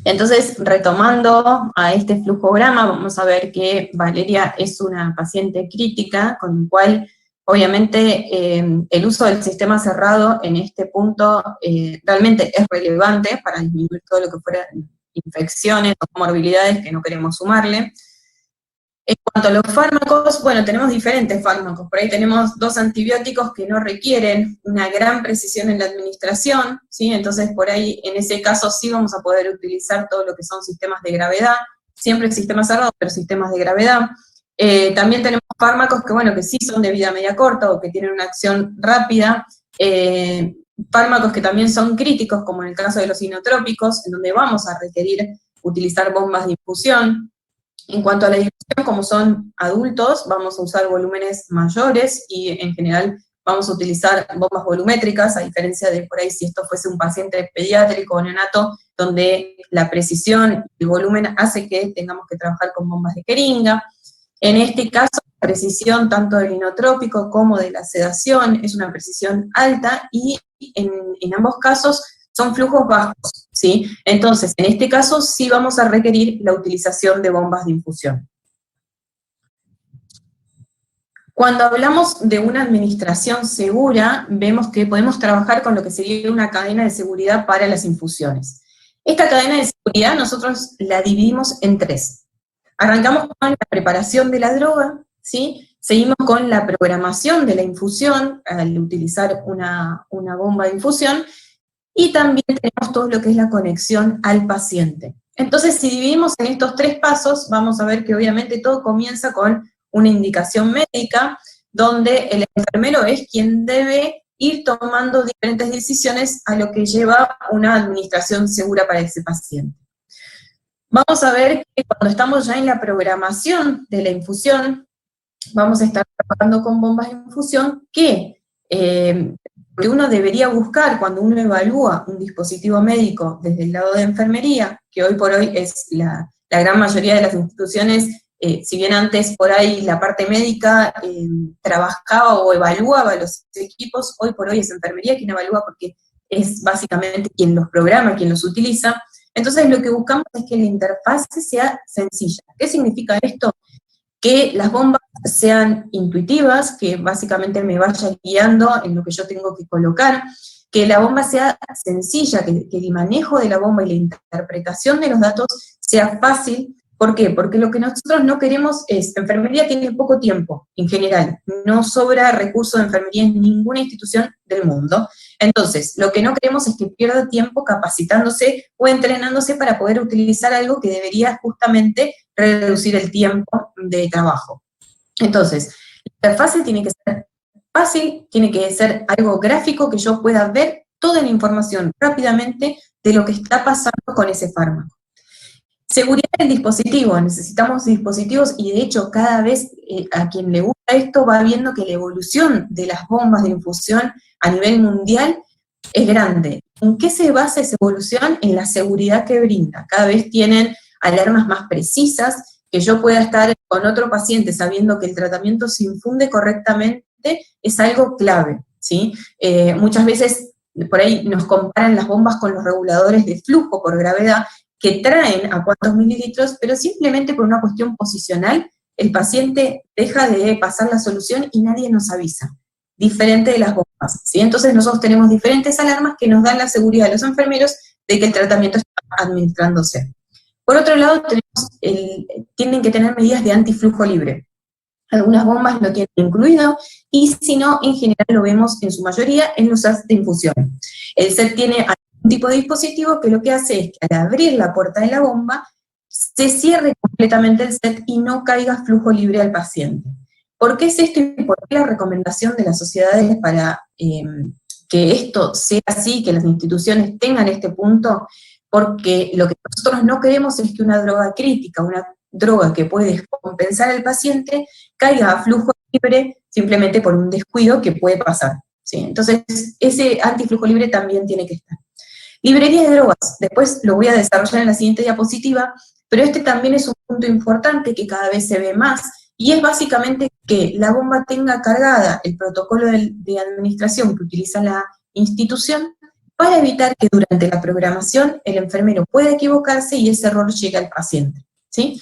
A: Entonces, retomando a este flujograma, vamos a ver que Valeria es una paciente crítica, con lo cual, obviamente, el uso del sistema cerrado en este punto realmente es relevante para disminuir todo lo que fueran infecciones o comorbilidades que no queremos sumarle. En cuanto a los fármacos, bueno, tenemos diferentes fármacos. Por ahí tenemos 2 antibióticos que no requieren una gran precisión en la administración, ¿sí? Entonces, por ahí, en ese caso, sí vamos a poder utilizar todo lo que son sistemas de gravedad, siempre sistemas cerrados, pero sistemas de gravedad. También tenemos fármacos que, bueno, que sí son de vida media corta o que tienen una acción rápida, fármacos que también son críticos, como en el caso de los inotrópicos, en donde vamos a requerir utilizar bombas de infusión. En cuanto a la difusión, como son adultos, vamos a usar volúmenes mayores y en general vamos a utilizar bombas volumétricas, a diferencia de por ahí si esto fuese un paciente pediátrico o neonato, donde la precisión y el volumen hace que tengamos que trabajar con bombas de jeringa. En este caso, la precisión tanto del inotrópico como de la sedación es una precisión alta y en ambos casos son flujos bajos, ¿sí? Entonces, en este caso sí vamos a requerir la utilización de bombas de infusión. Cuando hablamos de una administración segura, vemos que podemos trabajar con lo que sería una cadena de seguridad para las infusiones. Esta cadena de seguridad nosotros la dividimos en 3. Arrancamos con la preparación de la droga, ¿sí? Seguimos con la programación de la infusión, al utilizar una bomba de infusión, y también tenemos todo lo que es la conexión al paciente. Entonces, si dividimos en estos 3 pasos, vamos a ver que obviamente todo comienza con una indicación médica, donde el enfermero es quien debe ir tomando diferentes decisiones a lo que lleva una administración segura para ese paciente. Vamos a ver que cuando estamos ya en la programación de la infusión, vamos a estar trabajando con bombas de infusión que uno debería buscar cuando uno evalúa un dispositivo médico desde el lado de enfermería, que hoy por hoy es la gran mayoría de las instituciones, si bien antes por ahí la parte médica trabajaba o evaluaba los equipos, hoy por hoy es enfermería quien evalúa porque es básicamente quien los programa, quien los utiliza. Entonces lo que buscamos es que la interfaz sea sencilla. ¿Qué significa esto? que las bombas sean intuitivas, que básicamente me vaya guiando en lo que yo tengo que colocar, que la bomba sea sencilla, que el manejo de la bomba y la interpretación de los datos sea fácil. ¿Por qué? Porque lo que nosotros no queremos es, enfermería tiene poco tiempo, en general, no sobra recursos de enfermería en ninguna institución del mundo. Entonces, lo que no queremos es que pierda tiempo capacitándose o entrenándose para poder utilizar algo que debería justamente reducir el tiempo de trabajo. Entonces, la interfase tiene que ser fácil, tiene que ser algo gráfico, que yo pueda ver toda la información rápidamente de lo que está pasando con ese fármaco. Seguridad del dispositivo, necesitamos dispositivos y de hecho cada vez a quien le gusta esto va viendo que la evolución de las bombas de infusión a nivel mundial es grande. ¿En qué se basa esa evolución? En la seguridad que brinda. Cada vez tienen alarmas más precisas, que yo pueda estar con otro paciente sabiendo que el tratamiento se infunde correctamente, es algo clave, ¿sí? Muchas veces por ahí nos comparan las bombas con los reguladores de flujo por gravedad, que traen a cuántos mililitros, pero simplemente por una cuestión posicional, el paciente deja de pasar la solución y nadie nos avisa, diferente de las bombas, ¿sí? Entonces nosotros tenemos diferentes alarmas que nos dan la seguridad de los enfermeros de que el tratamiento está administrándose. Por otro lado, tienen que tener medidas de antiflujo libre. Algunas bombas lo tienen incluido, y si no, en general lo vemos en su mayoría en los sets de infusión. El set tiene un tipo de dispositivo que lo que hace es que al abrir la puerta de la bomba, se cierre completamente el set y no caiga flujo libre al paciente. ¿Por qué es esto y por qué la recomendación de las sociedades para que esto sea así, que las instituciones tengan este punto? Porque lo que nosotros no queremos es que una droga crítica, una droga que puede descompensar al paciente, caiga a flujo libre simplemente por un descuido que puede pasar, ¿sí? Entonces, ese antiflujo libre también tiene que estar. Librería de drogas, después lo voy a desarrollar en la siguiente diapositiva, pero este también es un punto importante que cada vez se ve más, y es básicamente que la bomba tenga cargada el protocolo de administración que utiliza la institución, para evitar que durante la programación el enfermero pueda equivocarse y ese error llegue al paciente, ¿sí?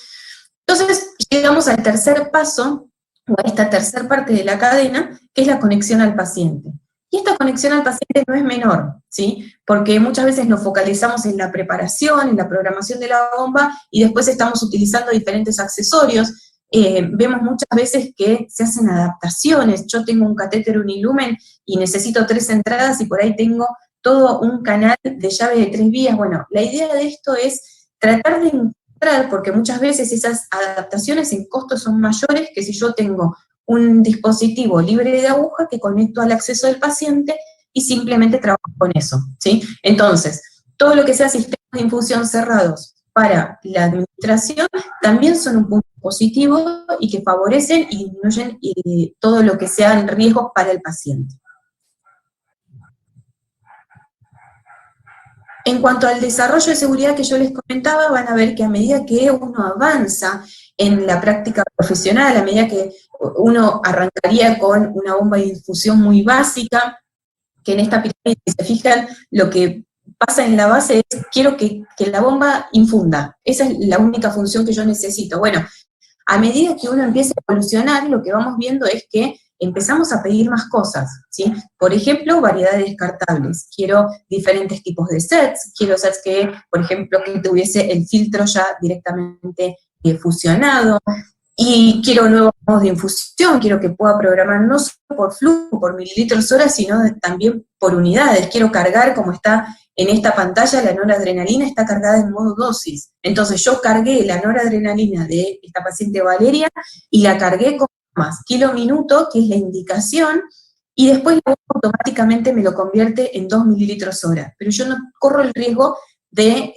A: Entonces, llegamos al tercer paso, o a esta tercera parte de la cadena, que es la conexión al paciente. Y esta conexión al paciente no es menor, ¿sí? Porque muchas veces nos focalizamos en la preparación, en la programación de la bomba, y después estamos utilizando diferentes accesorios. Vemos muchas veces que se hacen adaptaciones. Yo tengo un catéter unilumen y necesito 3 entradas, y por ahí tengo todo un canal de llave de 3 vías. Bueno, la idea de esto es tratar de encontrar, porque muchas veces esas adaptaciones en costos son mayores que si yo tengo un dispositivo libre de aguja que conecto al acceso del paciente y simplemente trabajo con eso, ¿sí? Entonces, todo lo que sea sistemas de infusión cerrados para la administración también son un punto positivo y que favorecen y disminuyen todo lo que sean riesgos para el paciente. En cuanto al desarrollo de seguridad que yo les comentaba, van a ver que a medida que uno avanza en la práctica profesional, a medida que uno arrancaría con una bomba de infusión muy básica, que en esta pirámide, si se fijan, lo que pasa en la base es, quiero que la bomba infunda, esa es la única función que yo necesito. Bueno, a medida que uno empieza a evolucionar, lo que vamos viendo es que empezamos a pedir más cosas, ¿sí? Por ejemplo, variedad de descartables. Quiero diferentes tipos de sets, quiero sets que, por ejemplo, que tuviese el filtro ya directamente fusionado, y quiero nuevos modos de infusión, quiero que pueda programar no solo por flujo, por mililitros hora, sino también por unidades. Quiero cargar, como está en esta pantalla, la noradrenalina está cargada en modo dosis. Entonces yo cargué la noradrenalina de esta paciente Valeria y la cargué con más kilominuto, que es la indicación, y después la bomba automáticamente me lo convierte en 2 mililitros hora. Pero yo no corro el riesgo de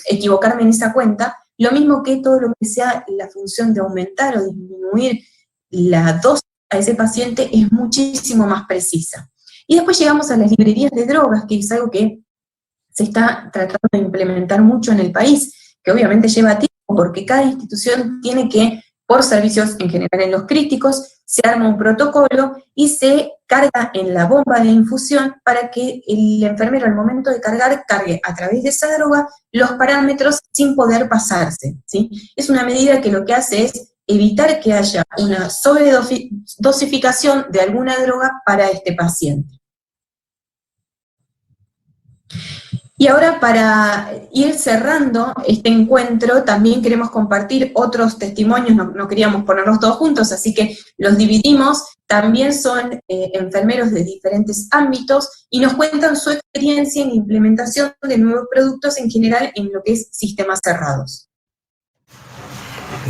A: equivocarme en esa cuenta, lo mismo que todo lo que sea la función de aumentar o disminuir la dosis a ese paciente es muchísimo más precisa. Y después llegamos a las librerías de drogas, que es algo que se está tratando de implementar mucho en el país, que obviamente lleva tiempo, porque cada institución tiene que, por servicios en general en los críticos, se arma un protocolo y se carga en la bomba de infusión para que el enfermero al momento de cargar, cargue a través de esa droga los parámetros sin poder pasarse, ¿sí? Es una medida que lo que hace es evitar que haya una sobredosificación de alguna droga para este paciente. Y ahora, para ir cerrando este encuentro, también queremos compartir otros testimonios, no queríamos ponerlos todos juntos, así que los dividimos. También son enfermeros de diferentes ámbitos y nos cuentan su experiencia en la implementación de nuevos productos en general en lo que es sistemas cerrados.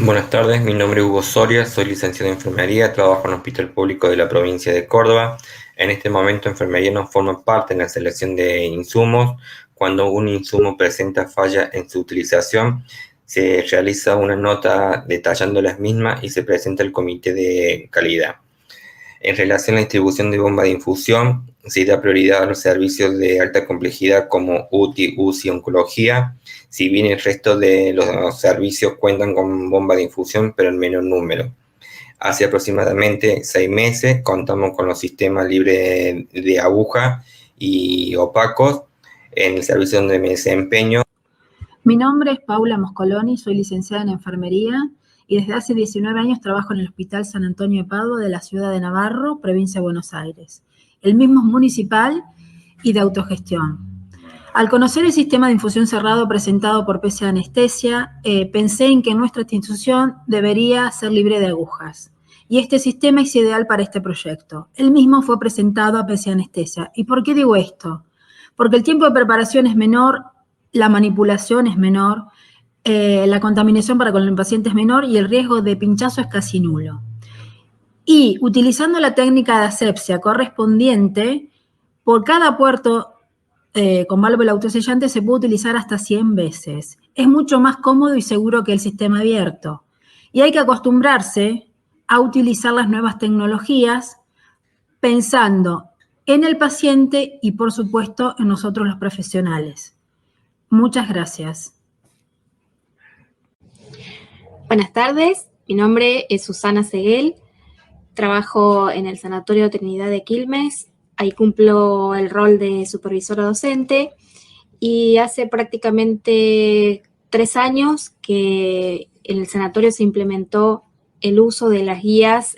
H: Buenas tardes, mi nombre es Hugo Soria, soy licenciado en enfermería, trabajo en un hospital público de la provincia de Córdoba. En este momento, enfermería no forma parte en la selección de insumos. Cuando un insumo presenta falla en su utilización, se realiza una nota detallando las mismas y se presenta al comité de calidad. En relación a la distribución de bomba de infusión, se da prioridad a los servicios de alta complejidad como UTI, UCI, oncología, si bien el resto de los servicios cuentan con bomba de infusión, pero en menor número. Hace aproximadamente 6 meses contamos con los sistemas libres de aguja y opacos en el servicio donde me desempeño.
I: Mi nombre es Paula Moscoloni, soy licenciada en enfermería y desde hace 19 años trabajo en el Hospital San Antonio de Padua de la ciudad de Navarro, provincia de Buenos Aires. El mismo es municipal y de autogestión. Al conocer el sistema de infusión cerrado presentado por PCA Anestesia, pensé en que nuestra institución debería ser libre de agujas. Y este sistema es ideal para este proyecto. El mismo fue presentado a PCA Anestesia. ¿Y por qué digo esto? Porque el tiempo de preparación es menor, la manipulación es menor, la contaminación para con el paciente es menor y el riesgo de pinchazo es casi nulo. Y utilizando la técnica de asepsia correspondiente, por cada puerto con válvula autosellante se puede utilizar hasta 100 veces. Es mucho más cómodo y seguro que el sistema abierto. Y hay que acostumbrarse a utilizar las nuevas tecnologías pensando en el paciente y, por supuesto, en nosotros los profesionales. Muchas gracias.
J: Buenas tardes, mi nombre es Susana Seguel, trabajo en el Sanatorio Trinidad de Quilmes, ahí cumplo el rol de supervisora docente y hace prácticamente 3 años que en el sanatorio se implementó el uso de las guías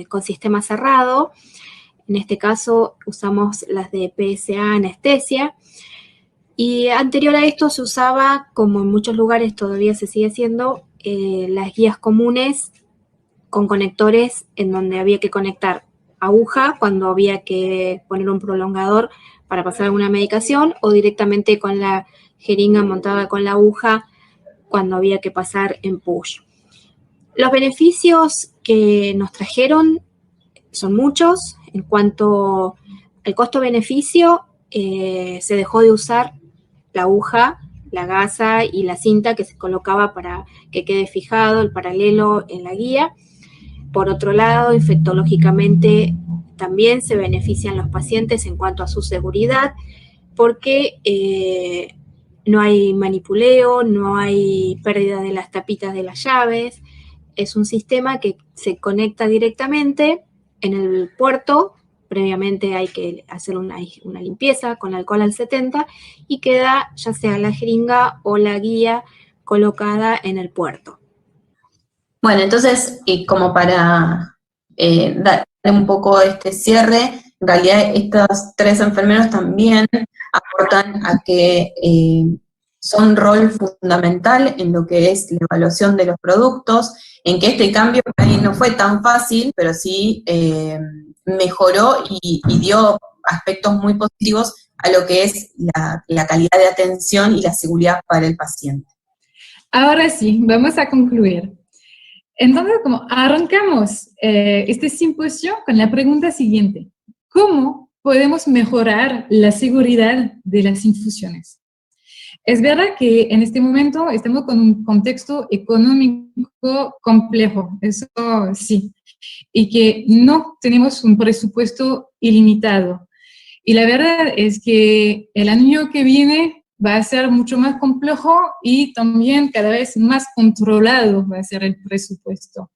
J: con sistema cerrado. En este caso usamos las de PCA Anestesia. Y anterior a esto se usaba, como en muchos lugares todavía se sigue haciendo, las guías comunes con conectores en donde había que conectar aguja cuando había que poner un prolongador para pasar alguna medicación o directamente con la jeringa montada con la aguja cuando había que pasar en push. Los beneficios que nos trajeron son muchos. En cuanto al costo-beneficio, se dejó de usar la aguja, la gasa y la cinta que se colocaba para que quede fijado el paralelo en la guía. Por otro lado, infectológicamente también se benefician los pacientes en cuanto a su seguridad, porque no hay manipuleo, no hay pérdida de las tapitas de las llaves. Es un sistema que se conecta directamente en el puerto. Previamente hay que hacer una limpieza con alcohol al 70 y queda ya sea la jeringa o la guía colocada en el puerto.
A: Bueno, entonces, como para darle un poco este cierre, en realidad estos 3 enfermeros también aportan a que son rol fundamental en lo que es la evaluación de los productos, en que este cambio ahí no fue tan fácil, pero sí mejoró y dio aspectos muy positivos a lo que es la calidad de atención y la seguridad para el paciente.
C: Ahora sí, vamos a concluir. Entonces, como arrancamos este simposio con la pregunta siguiente: ¿cómo podemos mejorar la seguridad de las infusiones? Es verdad que en este momento estamos con un contexto económico complejo, eso sí, y que no tenemos un presupuesto ilimitado. Y la verdad es que el año que viene va a ser mucho más complejo y también cada vez más controlado va a ser el presupuesto.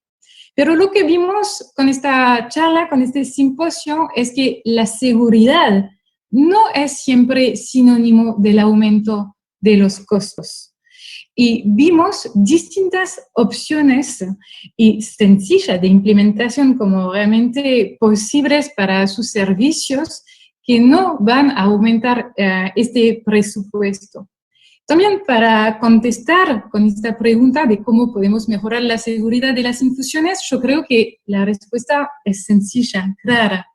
C: Pero lo que vimos con esta charla, con este simposio, es que la seguridad no es siempre sinónimo del aumento de los costos. y vimos distintas opciones y sencillas de implementación como realmente posibles para sus servicios que no van a aumentar este presupuesto. También para contestar con esta pregunta de cómo podemos mejorar la seguridad de las infusiones, yo creo que la respuesta es sencilla, clara.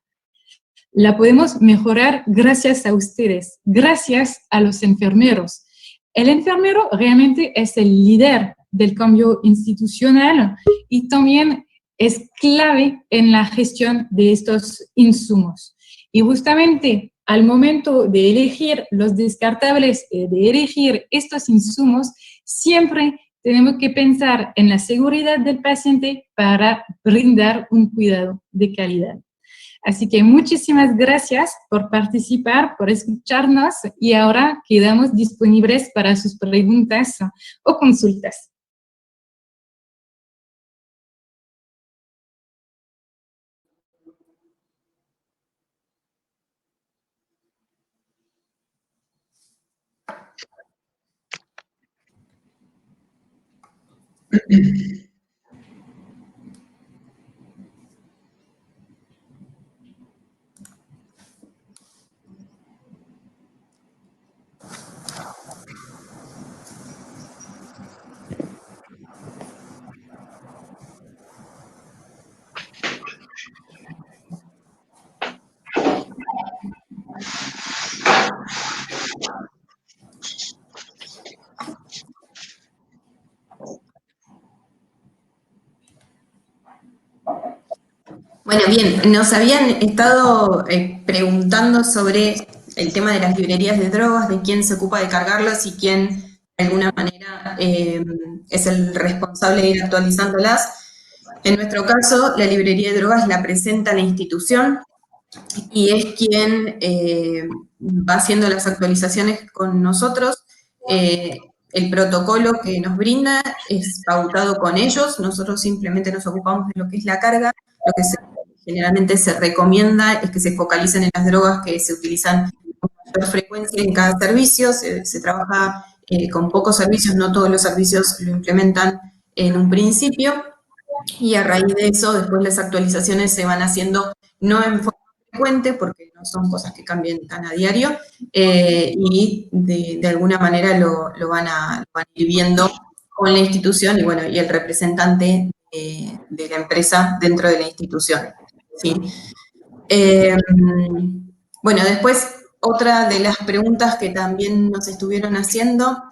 C: La podemos mejorar gracias a ustedes, gracias a los enfermeros. El enfermero realmente es el líder del cambio institucional y también es clave en la gestión de estos insumos. Y justamente al momento de elegir los descartables, de elegir estos insumos, siempre tenemos que pensar en la seguridad del paciente para brindar un cuidado de calidad. Así que muchísimas gracias por participar, por escucharnos y ahora quedamos disponibles para sus preguntas o consultas.
A: Bueno, bien, nos habían estado preguntando sobre el tema de las librerías de drogas, de quién se ocupa de cargarlas y quién de alguna manera es el responsable de ir actualizándolas. En nuestro caso, la librería de drogas la presenta la institución y es quien va haciendo las actualizaciones con nosotros. El protocolo que nos brinda es pautado con ellos, nosotros simplemente nos ocupamos de lo que es la carga, lo que generalmente se recomienda es que se focalicen en las drogas que se utilizan con mayor frecuencia en cada servicio, se trabaja con pocos servicios, no todos los servicios lo implementan en un principio, y a raíz de eso después las actualizaciones se van haciendo no en forma frecuente, porque no son cosas que cambien tan a diario, y de alguna manera lo van a ir viendo con la institución y, bueno, y el representante de la empresa dentro de la institución. ¿Sí? Bueno, después otra de las preguntas que también nos estuvieron haciendo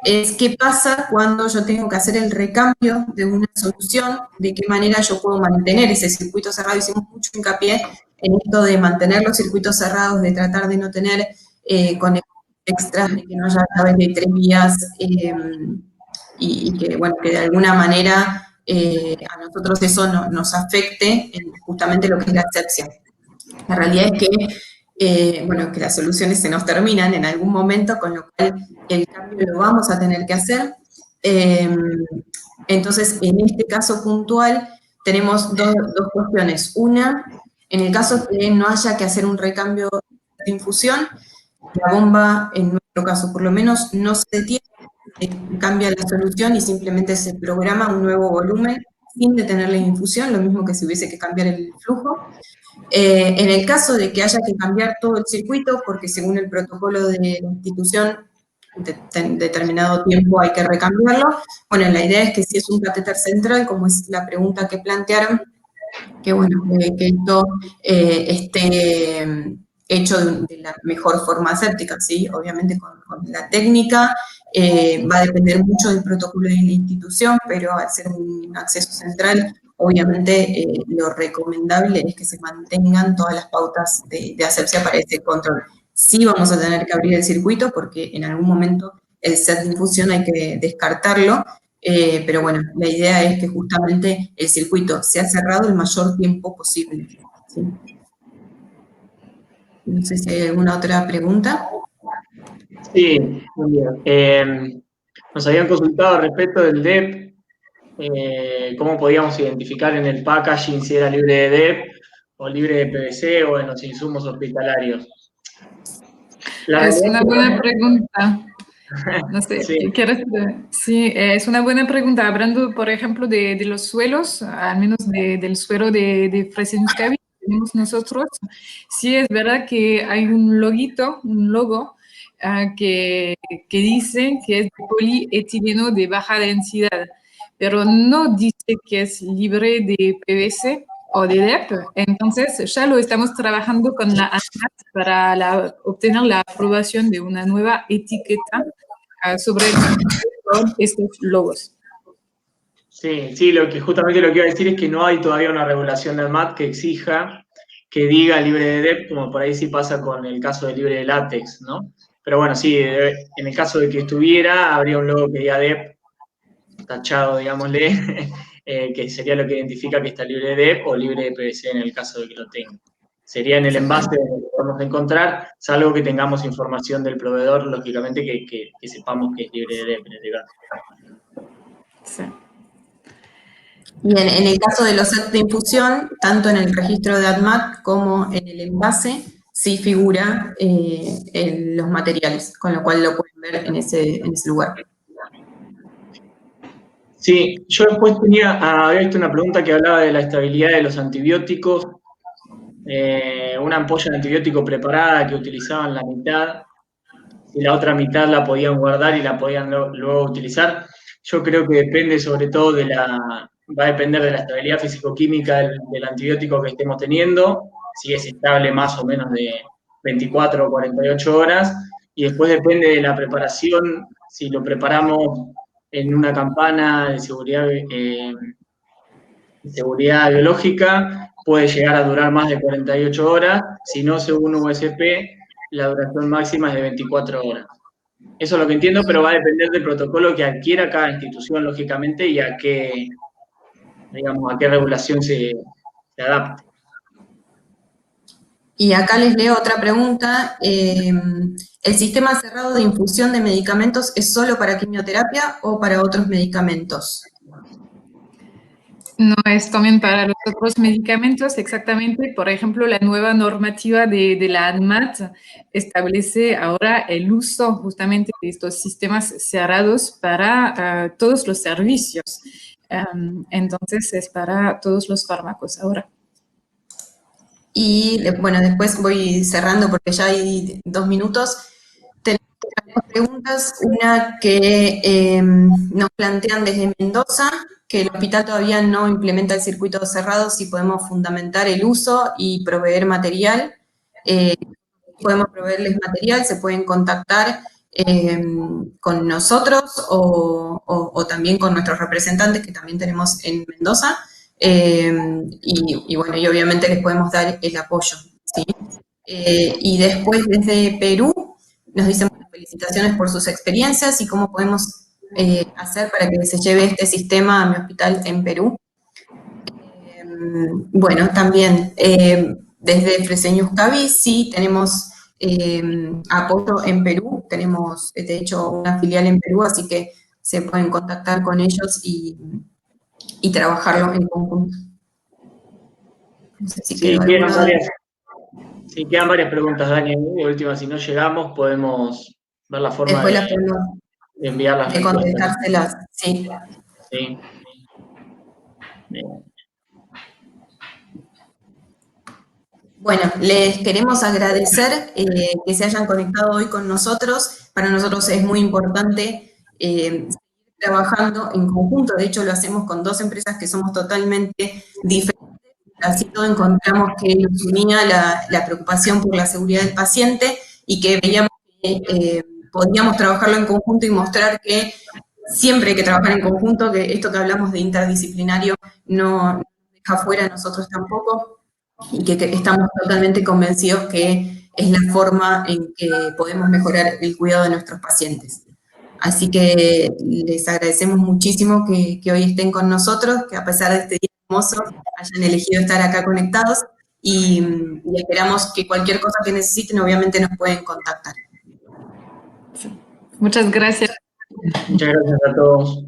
A: es qué pasa cuando yo tengo que hacer el recambio de una solución, de qué manera yo puedo mantener ese circuito cerrado. Hicimos mucho hincapié en esto de mantener los circuitos cerrados, de tratar de no tener conexiones extras, de que no haya llaves de 3 vías y que, bueno, que de alguna manera a nosotros eso nos afecte en justamente lo que es la excepción. La realidad es que, bueno, que las soluciones se nos terminan en algún momento, con lo cual el cambio lo vamos a tener que hacer. Entonces, en este caso puntual, tenemos dos cuestiones. Una, en el caso de no haya que hacer un recambio de infusión, la bomba, en nuestro caso por lo menos, no se detiene, cambia la solución y simplemente se programa un nuevo volumen sin detener la infusión, lo mismo que si hubiese que cambiar el flujo. En el caso de que haya que cambiar todo el circuito, porque según el protocolo de la institución, en determinado tiempo hay que recambiarlo, bueno, la idea es que si es un catéter central, como es la pregunta que plantearon, que bueno, que esto esté hecho de la mejor forma aséptica, ¿sí? Obviamente con la técnica, va a depender mucho del protocolo de la institución, pero al ser un acceso central, obviamente lo recomendable es que se mantengan todas las pautas de asepsia para ese control. Sí vamos a tener que abrir el circuito porque en algún momento el set de infusión hay que descartarlo, pero bueno, la idea es que justamente el circuito sea cerrado el mayor tiempo posible, ¿sí? No sé si hay alguna otra pregunta.
B: Sí, muy bien. Nos habían consultado respecto del DEP, cómo podíamos identificar en el packaging si era libre de DEP o libre de PVC o en los insumos hospitalarios.
C: Es una buena pregunta. No sé,
B: Sí.
C: sí, es una buena pregunta. Hablando, por ejemplo, de los suelos, al menos del suelo de Fresinscavi que tenemos nosotros, sí es verdad que hay un logo, que dice que es de polietileno de baja densidad, pero no dice que es libre de PVC o de DEP. Entonces, ya lo estamos trabajando con la ANMAT para obtener la aprobación de una nueva etiqueta sobre con estos logos.
B: Sí, sí, justamente lo que iba a decir es que no hay todavía una regulación del MAT que exija que diga libre de DEP, como por ahí sí pasa con el caso de libre de látex, ¿no? Pero bueno, sí, en el caso de que estuviera, habría un logo que diga DEP, tachado, digámosle, que sería lo que identifica que está libre de DEP o libre de PVC en el caso de que lo tenga. Sería en el envase donde lo podemos encontrar, salvo que tengamos información del proveedor, lógicamente, que sepamos que es libre de DEP en este caso.
C: Sí.
A: Y en el caso de los sets de infusión, tanto en el registro de ADMAT como en el envase, sí figura en los materiales, con lo cual lo pueden ver en ese lugar.
B: Sí, yo después había visto una pregunta que hablaba de la estabilidad de los antibióticos, una ampolla de antibiótico preparada que utilizaban la mitad, y la otra mitad la podían guardar y la podían luego utilizar. Yo creo que depende sobre todo va a depender de la estabilidad físico-química del antibiótico que estemos teniendo, si es estable más o menos de 24 o 48 horas, y después depende de la preparación, si lo preparamos en una campana de seguridad biológica, puede llegar a durar más de 48 horas, si no, según USP, la duración máxima es de 24 horas. Eso es lo que entiendo, pero va a depender del protocolo que adquiera cada institución, lógicamente, y a qué regulación se adapte.
A: Y acá les leo otra pregunta. ¿El sistema cerrado de infusión de medicamentos es solo para quimioterapia o para otros medicamentos?
C: No es también para los otros medicamentos, exactamente. Por ejemplo, la nueva normativa de la ANMAT establece ahora el uso justamente de estos sistemas cerrados para todos los servicios. Entonces, es para todos los fármacos ahora.
A: Y bueno, después voy cerrando porque ya hay 2 minutos. Tenemos preguntas, una que nos plantean desde Mendoza, que el hospital todavía no implementa el circuito cerrado, si podemos fundamentar el uso y proveer material. Podemos proveerles material, se pueden contactar con nosotros o también con nuestros representantes que también tenemos en Mendoza. Y bueno, y obviamente les podemos dar el apoyo, ¿sí? Y después desde Perú nos dicen felicitaciones por sus experiencias y cómo podemos hacer para que se lleve este sistema a mi hospital en Perú. Bueno, también desde Freseñuscaví sí tenemos apoyo en Perú, tenemos de hecho una filial en Perú, así que se pueden contactar con ellos y trabajarlo en conjunto. No sé si
B: quedan varias preguntas, Dani. De última, si no llegamos, podemos ver la forma
A: después
B: de enviar las
A: de
B: respuestas.
A: contestárselas, sí.
B: Sí. Bien.
A: Bueno, les queremos agradecer que se hayan conectado hoy con nosotros. Para nosotros es muy importante seguir trabajando en conjunto. De hecho, lo hacemos con 2 empresas que somos totalmente diferentes. Así todo encontramos que nos unía la preocupación por la seguridad del paciente y que veíamos que podíamos trabajarlo en conjunto y mostrar que siempre hay que trabajar en conjunto, que esto que hablamos de interdisciplinario no deja fuera a nosotros tampoco, y que estamos totalmente convencidos que es la forma en que podemos mejorar el cuidado de nuestros pacientes. Así que les agradecemos muchísimo que hoy estén con nosotros, que a pesar de este día hermoso hayan elegido estar acá conectados y esperamos que cualquier cosa que necesiten obviamente nos pueden contactar.
C: Muchas gracias.
B: Muchas gracias a todos.